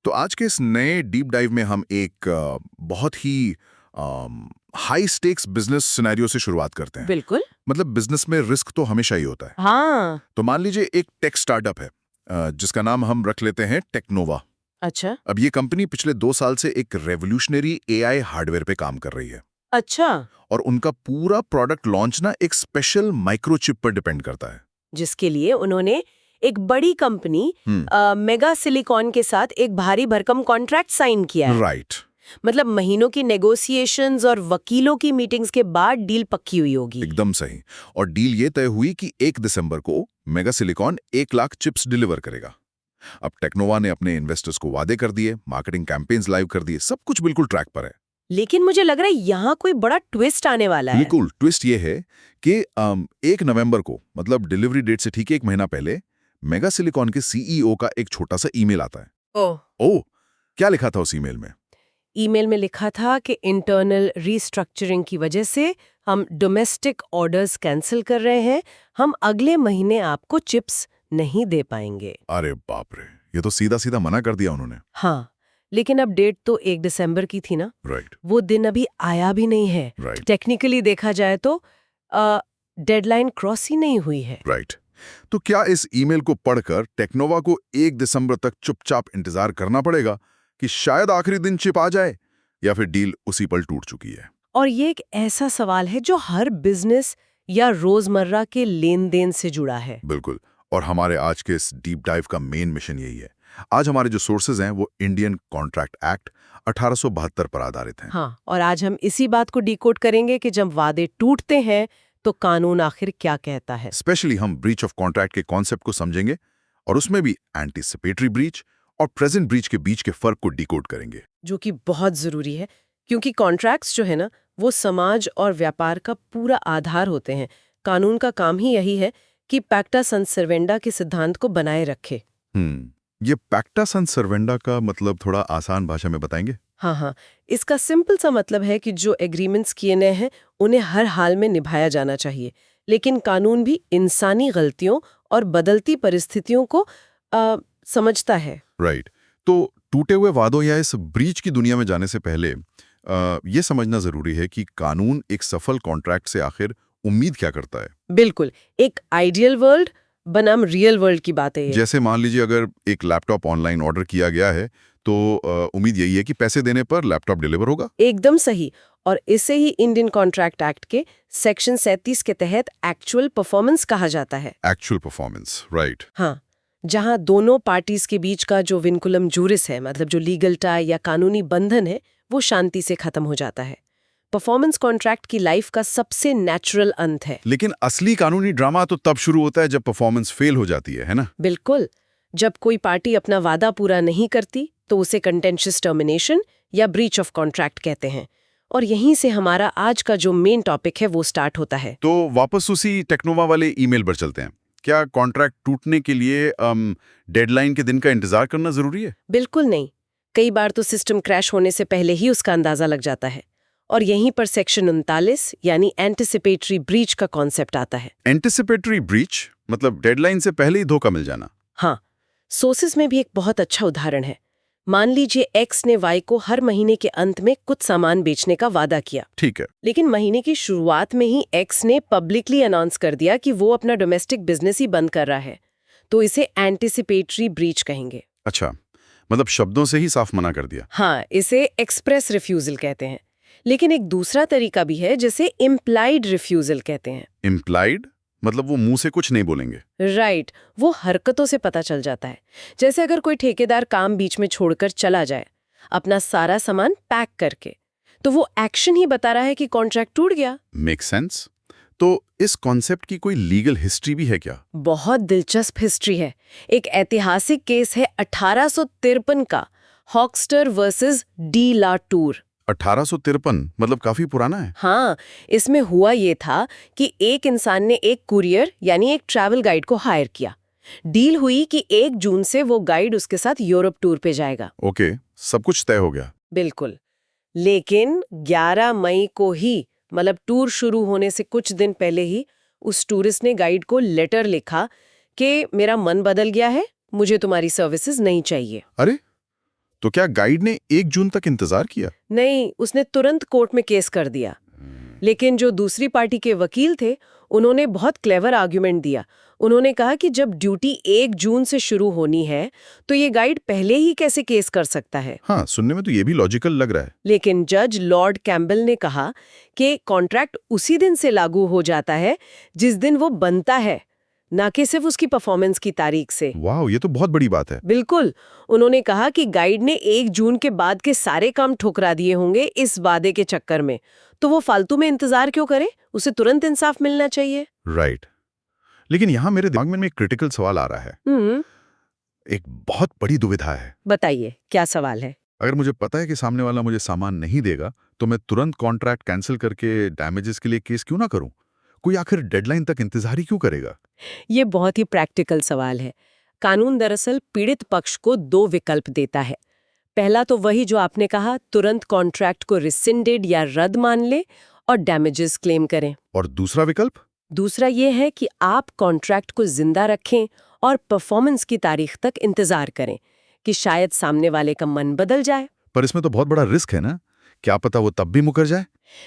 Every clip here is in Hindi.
तो आज के इस नए डीप डाइव में हम एक बहुत ही हाई स्टेक्स बिजनेस सिनेरियो से शुरुआत करते हैं। बिल्कुल। मतलब बिजनेस में रिस्क तो हमेशा ही होता है। हाँ। तो मान लीजिए एक टेक स्टार्टअप है जिसका नाम हम रख लेते हैं टेक्नोवा। अच्छा। अब ये कंपनी पिछले 2 साल से एक रेवोल्यूशनरी एआई हार्डवेयर पे काम कर रही है अच्छा। और उनका पूरा प्रोडक्ट लॉन्च ना एक स्पेशल माइक्रोचिप पर डिपेंड करता है। जिसके लिए उन्होंने एक बड़ी कंपनी मेगा सिलिकॉन के साथ एक भारी भरकम कॉन्ट्रैक्ट साइन किया है। राइट। मतलब महीनों की नेगोशिएशंस और वकीलों की मीटिंग्स के बाद डील पक्की हुई होगी। एकदम सही। और डील ये तय हुई कि 1 दिसंबर को mega silicon 1 lakh chips deliver करेगा। अब टेक्नोवा ने अपने इन्वेस्टर्स को वादे कर दिए, मार्केटिंग कैंपेन्स लाइव कर दिए, सब कुछ बिल्कुल ट्रैक पर है। लेकिन मुझे लग रहा है यहाँ कोई बड़ा ट्विस्ट आने वाला है। बिल्कुल। ट्विस्ट ये है कि 1 नवंबर को, मतलब डिलीवरी डेट से ठीक 1 महीना पहले, मेगा सिलिकॉन के सीईओ का एक छोटा सा ईमेल आता है। ओह, क्या लिखा था उस ईमेल में? ईमेल में लिखा था कि इंटरनल रीस्ट्रक्चरिंग की वजह से हम डोमेस्टिक ऑर्डर्स कैंसिल कर रहे हैं। हम अगले महीने आपको चिप्स नहीं दे पाएंगे। अरे बाप रे, ये तो सीधा सीधा मना कर दिया उन्होंने। हाँ, लेकिन अब डेट तो 1 दिसंबर की थी ना। राइट। वो दिन अभी आया भी नहीं है। राइट। टेक्निकली देखा जाए तो डेडलाइन क्रॉस ही नहीं हुई है। राइट। तो क्या इस ईमेल को पढ़कर टेक्नोवा को 1 दिसंबर तक चुपचाप इंतजार करना पड़ेगा कि शायद आखिरी दिन चिप आ जाए, या फिर डील उसी पल टूट चुकी है? और ये एक ऐसा सवाल है जो हर बिजनेस या रोजमर्रा के लेन देन से जुड़ा है। बिल्कुल। और हमारे आज के इस डीप डाइव का मेन मिशन यही है। आज हमारे जो सोर्सेज हैं वो इंडियन कॉन्ट्रैक्ट एक्ट 1872 पर आधारित हैं। हाँ, और आज हम इसी बात को डिकोड करेंगे कि जब वादे टूटते हैं तो कानून आखिर क्या कहता है। स्पेशली हम ब्रीच ऑफ कॉन्ट्रैक्ट के कॉन्सेप्ट को समझेंगे और उसमें भी एंटीसिपेटरी ब्रीच और प्रेजेंट ब्रीच के बीच के फर्क को डिकोड करेंगे, जो कि बहुत जरूरी है, क्योंकि कॉन्ट्रैक्ट्स जो है ना, वो समाज और व्यापार का पूरा आधार होते हैं। कानून का काम ही यही है कि पैक्टा sunt servanda के सिद्धांत को बनाए रखे। ये पैक्टा sunt servanda का मतलब थोड़ा आसान भाषा में बताएंगे? हाँ, इसका सिंपल सा मतलब है कि जो एग्रीमेंट्स किए गए हैं उन्हें हर हाल में निभाया जाना चाहिए, लेकिन कानून भी इंसानी गलतियों और बदलती परिस्थितियों को समझता है। राइट। तो टूटे हुए वादों या इस ब्रीच की दुनिया में जाने से पहले ये समझना जरूरी है कि कानून एक सफल कॉन्ट्रैक्ट से आखिर उम्मीद क्या करता है। बिल्कुल, एक आइडियल वर्ल्ड बनाम रियल वर्ल्ड की बात है। जैसे मान लीजिए अगर एक लैपटॉप ऑनलाइन ऑर्डर किया गया है तो उम्मीद यही है कि पैसे देने पर लैपटॉप डिलीवर होगा। एकदम सही। और इसे ही इंडियन कॉन्ट्रैक्ट एक्ट के सेक्शन 37 के तहत एक्चुअल परफॉर्मेंस कहा जाता है। Actual performance, right. हाँ, जहां दोनों पार्टीज के बीच का जो विनकुलम जूरिस है, मतलब जो लीगल टाई या कानूनी बंधन है, वो शांति से खत्म हो जाता है। परफॉर्मेंस कॉन्ट्रैक्ट की लाइफ का सबसे नेचुरल अंत है। लेकिन असली कानूनी ड्रामा तो तब शुरू होता है जब परफॉर्मेंस फेल हो जाती है ना? बिल्कुल। जब कोई पार्टी अपना वादा पूरा नहीं करती तो उसे कंटेंशियस टर्मिनेशन या ब्रीच ऑफ कॉन्ट्रैक्ट कहते हैं। और यहीं से हमारा आज का जो मेन टॉपिक है वो स्टार्ट होता है। तो वापस उसी टेक्नोवा वाले ईमेल पर चलते हैं। क्या कॉन्ट्रैक्ट टूटने के लिए डेडलाइन के दिन का इंतजार करना जरूरी है? बिल्कुल नहीं। कई बार तो सिस्टम क्रैश होने से पहले ही उसका अंदाजा लग जाता है। और यहीं पर सेक्शन 39 यानी एंटिसिपेटरी ब्रीच का कॉन्सेप्ट आता है। एंटिसिपेटरी ब्रीच मतलब डेडलाइन से पहले ही धोखा मिल जाना। हाँ, सोर्सेस में भी एक बहुत अच्छा उदाहरण है। मान लीजिए एक्स ने वाई को हर महीने के अंत में कुछ सामान बेचने का वादा किया। ठीक है। लेकिन महीने की शुरुआत में ही एक्स ने पब्लिकली अनाउंस कर दिया कि वो अपना डोमेस्टिक बिजनेस ही बंद कर रहा है। तो इसे एंटिसिपेटरी ब्रीच कहेंगे। अच्छा, मतलब शब्दों से ही साफ मना कर दिया। हाँ, इसे एक्सप्रेस रिफ्यूजल कहते हैं। लेकिन एक दूसरा तरीका भी है जिसे इम्प्लाइड रिफ्यूजल कहते हैं। इम्प्लाइड मतलब वो मुंह से कुछ नहीं बोलेंगे। राइट, वो हरकतों से पता चल जाता है। जैसे अगर कोई ठेकेदार काम बीच में छोड़कर चला जाए अपना सारा सामान पैक करके, तो वो एक्शन ही बता रहा है कि कॉन्ट्रैक्ट टूट गया। Make sense. तो इस कॉन्सेप्ट की कोई लीगल हिस्ट्री भी है क्या? बहुत दिलचस्प हिस्ट्री है। एक ऐतिहासिक केस है 1853 का, हॉक्स्टर वर्सेस डी ला टूर। 1853 मतलब काफी पुराना है। हाँ, इसमें हुआ ये था कि एक इंसान ने एक कुरियर यानी एक ट्रैवल गाइड को हायर किया। डील हुई कि 1 जून से वो गाइड उसके साथ यूरोप टूर पे जाएगा। ओके, सब कुछ तय हो गया। बिल्कुल। लेकिन 11 मई को ही, मतलब टूर शुरू होने से कुछ दिन पहले ही, उस टूरिस्ट ने गाइड को लेटर लिखा कि मेरा मन बदल गया है, मुझे तुम्हारी सर्विसेज नहीं चाहिए। अरे, तो क्या गाइड ने 1 जून तक इंतजार किया? नहीं, उसने तुरंत कोर्ट में केस कर दिया। लेकिन जो दूसरी पार्टी के वकील थे, उन्होंने बहुत क्लेवर आर्ग्यूमेंट दिया। उन्होंने कहा कि जब ड्यूटी 1 जून से शुरू होनी है, तो ये गाइड पहले ही कैसे केस कर सकता है। हाँ, सुनने में तो ये भी लॉजिकल लग रहा है। लेकिन जज लॉर्ड कैम्बल ने कहा कि कॉन्ट्रैक्ट उसी दिन से लागू हो जाता है जिस दिन वो बनता है, ना कि सिर्फ उसकी परफॉर्मेंस की तारीख से। वाह, ये तो बहुत बड़ी बात है। बिल्कुल। उन्होंने कहा कि गाइड ने 1 जून के बाद के सारे काम ठुकरा दिए होंगे इस वादे के चक्कर में, तो वो फालतू में इंतजार क्यों करे? उसे तुरंत इंसाफ मिलना चाहिए। राइट। लेकिन यहाँ मेरे दिमाग में एक क्रिटिकल सवाल आ रहा है। एक बहुत बड़ी दुविधा है। बताइए, क्या सवाल है? अगर मुझे पता है कि सामने वाला मुझे सामान नहीं देगा, तो मैं तुरंत कॉन्ट्रैक्ट कैंसिल करके डैमेजेस के लिए केस क्यों ना करूं? कोई आखिर डेडलाइन तक इंतजार ही क्यों करेगा? ये बहुत ही प्रैक्टिकल सवाल है। कानून दरअसल पीड़ित पक्ष को 2 विकल्प देता है। पहला तो वही जो आपने कहा, तुरंत कॉन्ट्रैक्ट को रिसिंडेड या रद्द मान ले और डैमेजेस क्लेम करें। और दूसरा विकल्प? दूसरा ये है कि आप कॉन्ट्रैक्ट को जिंदा रखें और परफॉर्मेंस की तारीख तक इंतजार करें कि शायद सामने वाले का मन बदल जाए। पर इसमें तो बहुत बड़ा रिस्क है ना? क्या पता वो तब भी मुकर जाए?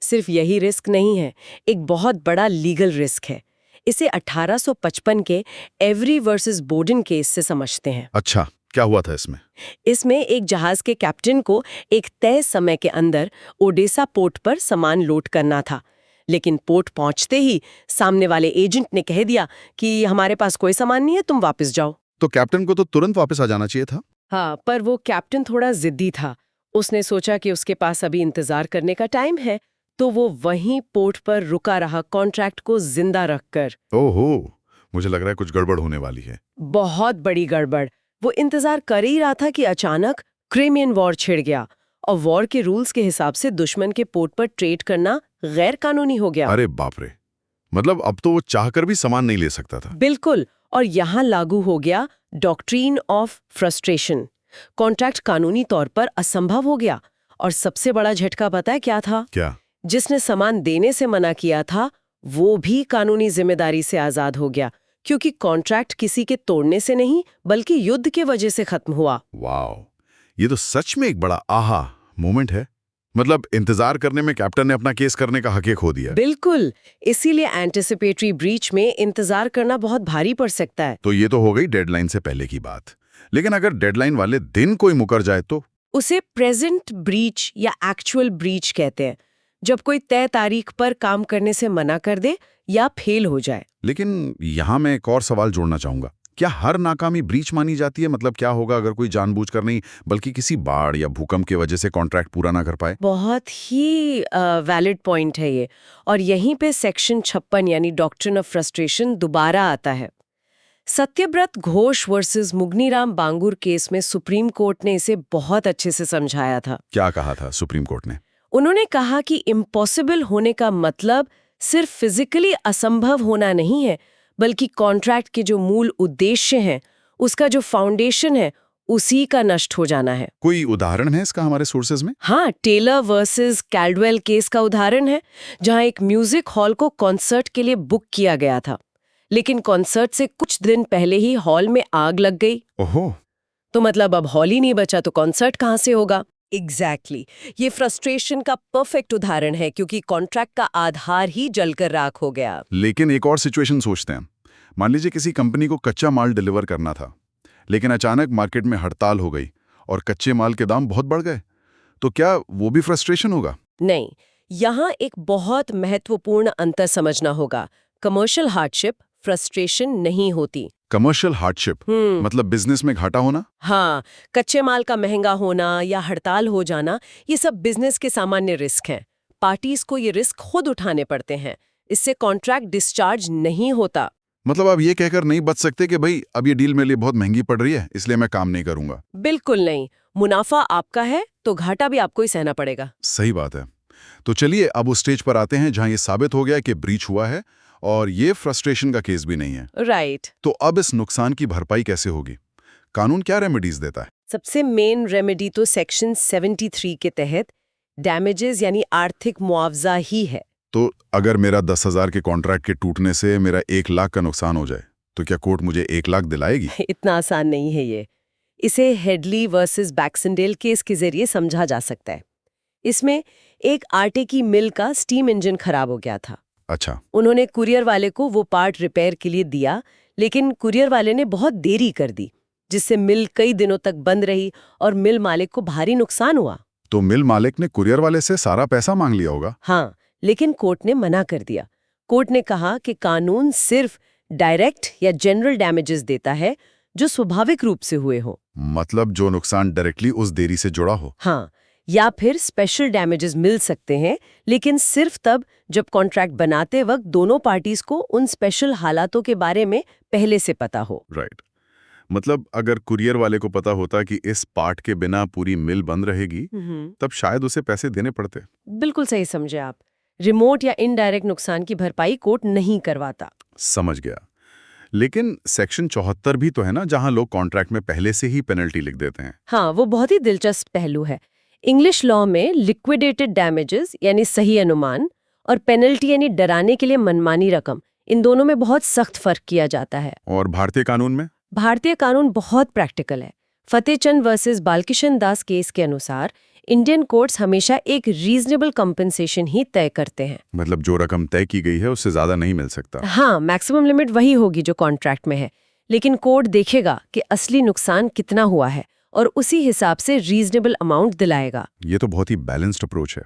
सिर्फ यही रिस्क नहीं है, एक बहुत बड़ा लीगल रिस्क है। इसे 1855 के एवरी वर्सेस बोर्डन केस से समझते हैं। अच्छा, क्या हुआ था इसमें? इसमें एक जहाज के कैप्टन को एक तय समय के अंदर ओडेसा पोर्ट पर सामान लोड करना था, लेकिन पोर्ट पहुंचते ही सामने वाले एजेंट ने कह दिया कि हमारे पास कोई सामान नहीं है, तुम वापस जाओ। तो कैप्टन को तो तुरंत वापस आ जाना चाहिए था। हाँ, पर वो कैप्टन थोड़ा जिद्दी था। उसने सोचा कि उसके पास अभी इंतजार करने का टाइम है, तो वो वहीं पोर्ट पर रुका रहा, कॉन्ट्रैक्ट को जिंदा रखकर। ओहो, मुझे लग रहा है कुछ गड़बड़ होने वाली है। बहुत बड़ी गड़बड़। वो इंतजार कर ही रहा था कि अचानक क्रिमियन वॉर छिड़ गया और वॉर के रूल्स के हिसाब से दुश्मन के पोर्ट पर ट्रेड करना गैर कानूनी हो गया। अरे बाप रे, मतलब अब तो वो चाहकर भी सामान नहीं ले सकता था। बिल्कुल। और यहाँ लागू हो गया डॉक्ट्रीन ऑफ फ्रस्ट्रेशन। कॉन्ट्रैक्ट कानूनी तौर पर असंभव हो गया। और सबसे बड़ा झटका पता है क्या था? क्या? जिसने सामान देने से मना किया था, वो भी कानूनी जिम्मेदारी से आजाद हो गया, क्योंकि कॉन्ट्रैक्ट किसी के तोड़ने से नहीं बल्कि युद्ध के वजह से खत्म हुआ। वाह, ये तो सच में एक बड़ा आहा मोमेंट है। मतलब इंतजार करने में कैप्टन ने अपना केस करने का हक खो दिया। बिल्कुल। इसीलिए एंटिसिपेटरी ब्रीच में इंतजार करना बहुत भारी पड़ सकता है। तो ये तो हो गई डेडलाइन से पहले की बात। लेकिन अगर डेडलाइन वाले दिन कोई मुकर जाए तो? उसे प्रेजेंट ब्रीच या एक्चुअल ब्रीच कहते हैं, जब कोई तय तारीख पर काम करने से मना कर दे या फेल हो जाए। लेकिन यहाँ मैं एक और सवाल जोड़ना चाहूंगा। क्या हर नाकामी ब्रीच मानी जाती है? मतलब क्या होगा अगर कोई जानबूझकर नहीं बल्कि किसी बाढ़ या भूकंप की वजह से कॉन्ट्रैक्ट पूरा ना कर पाए? बहुत ही वैलिड पॉइंट है ये। और यहीं पे सेक्शन 56 यानी डॉक्ट्रिन ऑफ फ्रस्ट्रेशन दोबारा आता है। सत्यव्रत घोष वर्सेस मुगनीराम बांगुर केस में सुप्रीम कोर्ट ने इसे बहुत अच्छे से समझाया था। क्या कहा था सुप्रीम कोर्ट ने? उन्होंने कहा कि इम्पॉसिबल होने का मतलब सिर्फ फिजिकली असंभव होना नहीं है, बल्कि कॉन्ट्रैक्ट के जो मूल उद्देश्य हैं, उसका जो फाउंडेशन है, उसी का नष्ट हो जाना है। कोई उदाहरण है इसका हमारे सोर्सेज में? हाँ, टेलर वर्सेस कैल्डवेल केस का उदाहरण है, जहां एक म्यूजिक हॉल को कॉन्सर्ट के लिए बुक किया गया था, लेकिन कॉन्सर्ट से कुछ दिन पहले ही हॉल में आग लग गई। ओहो, तो मतलब अब हॉल ही नहीं बचा तो कॉन्सर्ट कहाँ से होगा? एग्जैक्टली। ये फ्रस्ट्रेशन का परफेक्ट उदाहरण है, क्योंकि कॉन्ट्रैक्ट का आधार ही जलकर राख हो गया। लेकिन एक और सिचुएशन सोचते हैं। मान लीजिए किसी कंपनी को कच्चा माल डिलीवर करना था, लेकिन अचानक मार्केट में हड़ताल हो गई और कच्चे माल के दाम बहुत बढ़ गए, तो क्या वो भी फ्रस्ट्रेशन होगा? नहीं, यहाँ एक बहुत महत्वपूर्ण अंतर समझना होगा। कमर्शियल हार्डशिप फ्रस्ट्रेशन नहीं होती। कमर्शियल हार्डशिप मतलब बिजनेस में घाटा होना? हाँ, कच्चे माल का महंगा होना या हड़ताल हो जाना, ये सब बिजनेस के सामान्य रिस्क हैं। पार्टीज को ये रिस्क खुद उठाने पड़ते हैं। इससे कॉन्ट्रैक्ट डिस्चार्ज नहीं होता। मतलब आप ये कहकर नहीं बच सकते कि भाई अब ये डील मेरे लिए बहुत महंगी पड़ रही है, इसलिए मैं काम नहीं करूंगा। बिल्कुल नहीं। मुनाफा आपका है तो घाटा भी आपको ही सहना पड़ेगा। सही बात है। तो चलिए अब उस स्टेज पर आते हैं जहां ये साबित हो गया कि ब्रीच हुआ है और ये फ्रस्ट्रेशन का केस भी नहीं है। राइट। तो अब इस नुकसान की भरपाई कैसे होगी? कानून क्या रेमेडीज देता है? सबसे मेन रेमेडी तो सेक्शन 73 के तहत डैमेजेस यानी आर्थिक मुआवजा ही है। तो अगर मेरा 10,000 के कॉन्ट्रैक्ट के टूटने से मेरा 1 लाख का नुकसान हो जाए, तो क्या कोर्ट मुझे 1 लाख दिलाएगी? इतना आसान नहीं है ये। इसे हेडली वर्सेस बैक्सनडेल केस के जरिए समझा जा सकता है। इसमें एक आटे की मिल का स्टीम इंजन खराब हो गया था। अच्छा। उन्होंने कुरियर वाले को वो पार्ट रिपेयर के लिए दिया, लेकिन कुरियर वाले ने बहुत देरी कर दी, जिससे मिल कई दिनों तक बंद रही और मिल मालिक को भारी नुकसान हुआ। तो मिल मालिक ने कुरियर वाले से सारा पैसा मांग लिया होगा। हाँ, लेकिन कोर्ट ने मना कर दिया। कोर्ट ने कहा कि कानून सिर्फ डायरेक्ट या जनरल डैमेजेस देता है जो स्वाभाविक रूप से हुए हो। मतलब जो नुकसान डायरेक्टली उस देरी से जुड़ा हो। हाँ, या फिर स्पेशल डैमेजेस मिल सकते हैं, लेकिन सिर्फ तब जब कॉन्ट्रैक्ट बनाते वक्त दोनों पार्टीज को उन स्पेशल हालातों के बारे में पहले से पता हो। राइट। मतलब अगर कुरियर वाले को पता होता कि इस पार्ट के बिना पूरी मिल बंद रहेगी, तब शायद उसे पैसे देने पड़ते। बिल्कुल सही समझे आप। रिमोट या इनडायरेक्ट नुकसान की भरपाई कोर्ट नहीं करवाता। समझ गया। लेकिन सेक्शन 74 भी तो है ना, जहां लोग कॉन्ट्रैक्ट में पहले से ही पेनल्टी लिख देते हैं। हाँ, वो बहुत ही दिलचस्प पहलू है। इंग्लिश लॉ में लिक्विडेटेड डैमेजेस यानी सही अनुमान और पेनल्टी यानी डराने के लिए मनमानी रकम, इन दोनों में बहुत सख्त फर्क किया जाता है। और भारतीय कानून में? भारतीय कानून बहुत प्रैक्टिकल है। फतेहचंद वर्सेस बालकिशन दास केस के अनुसार इंडियन कोर्ट्स हमेशा एक रीजनेबल कंपनसेशन ही तय करते हैं। मतलब जो रकम तय की गई है उससे ज्यादा नहीं मिल सकता। हाँ, मैक्सिमम लिमिट वही होगी जो कॉन्ट्रैक्ट में है, लेकिन कोर्ट देखेगा कि असली नुकसान कितना हुआ है और उसी हिसाब से रीजनेबल अमाउंट दिलाएगा। ये तो बहुत ही बैलेंस्ड अप्रोच है।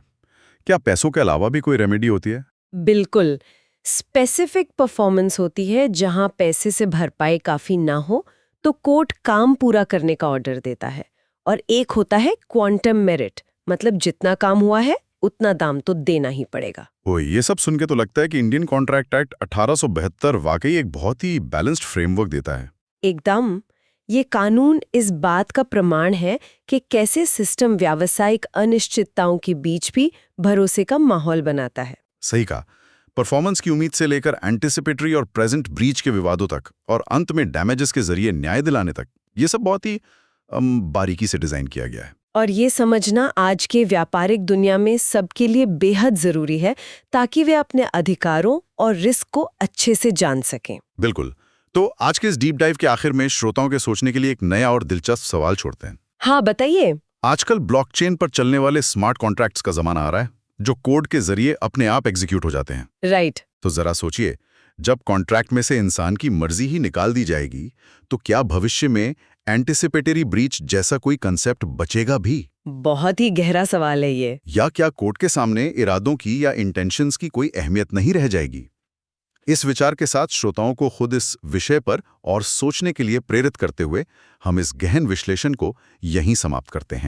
क्या पैसों के अलावा भी कोई रेमेडी होती है? बिल्कुल। स्पेसिफिक परफॉर्मेंस होती है। जहां पैसे से भरपाई काफी ना हो तो कोर्ट काम पूरा करने का ऑर्डर देता है। और एक होता है क्वांटम मेरिट, मतलब जितना काम हुआ है उतना दाम तो देना ही पड़ेगा। ओए, ये सब सुन के तो लगता है कि इंडियन कॉन्ट्रैक्ट एक्ट 1872 वाकई एक बहुत ही बैलेंस्ड फ्रेमवर्क देता है। एकदम। ये कानून इस बात का प्रमाण है कि कैसे सिस्टम व्यावसायिक अनिश्चितताओं के बीच भी भरोसे का माहौल बनाता है। सही कहा। परफॉर्मेंस की उम्मीद से लेकर एंटिसिपेटरी और प्रेजेंट ब्रीच के विवादों तक, और अंत में डैमेजेस के जरिए न्याय दिलाने तक, ये सब बहुत ही बारीकी से डिजाइन किया गया है। और ये समझना आज के व्यापारिक दुनिया में सबके लिए बेहद जरूरी है, ताकि वे अपने अधिकारों और रिस्क को अच्छे से जान सकें। बिल्कुल। तो आज के इस डीप डाइव के आखिर में श्रोताओं के सोचने के लिए एक नया और दिलचस्प सवाल छोड़ते हैं। हाँ, बताइए। आजकल ब्लॉकचेन पर चलने वाले स्मार्ट कॉन्ट्रैक्ट्स का जमाना आ रहा है, जो कोड के जरिए अपने आप एग्जीक्यूट हो जाते हैं। राइट। तो जरा सोचिए, जब कॉन्ट्रैक्ट में से इंसान की मर्जी ही निकाल दी जाएगी, तो क्या भविष्य में एंटिसिपेटरी ब्रीच जैसा कोई कंसेप्ट बचेगा भी? बहुत ही गहरा सवाल है ये। या क्या कोर्ट के सामने इरादों की या इंटेंशंस की कोई अहमियत नहीं रह जाएगी? इस विचार के साथ श्रोताओं को खुद इस विषय पर और सोचने के लिए प्रेरित करते हुए हम इस गहन विश्लेषण को यहीं समाप्त करते हैं।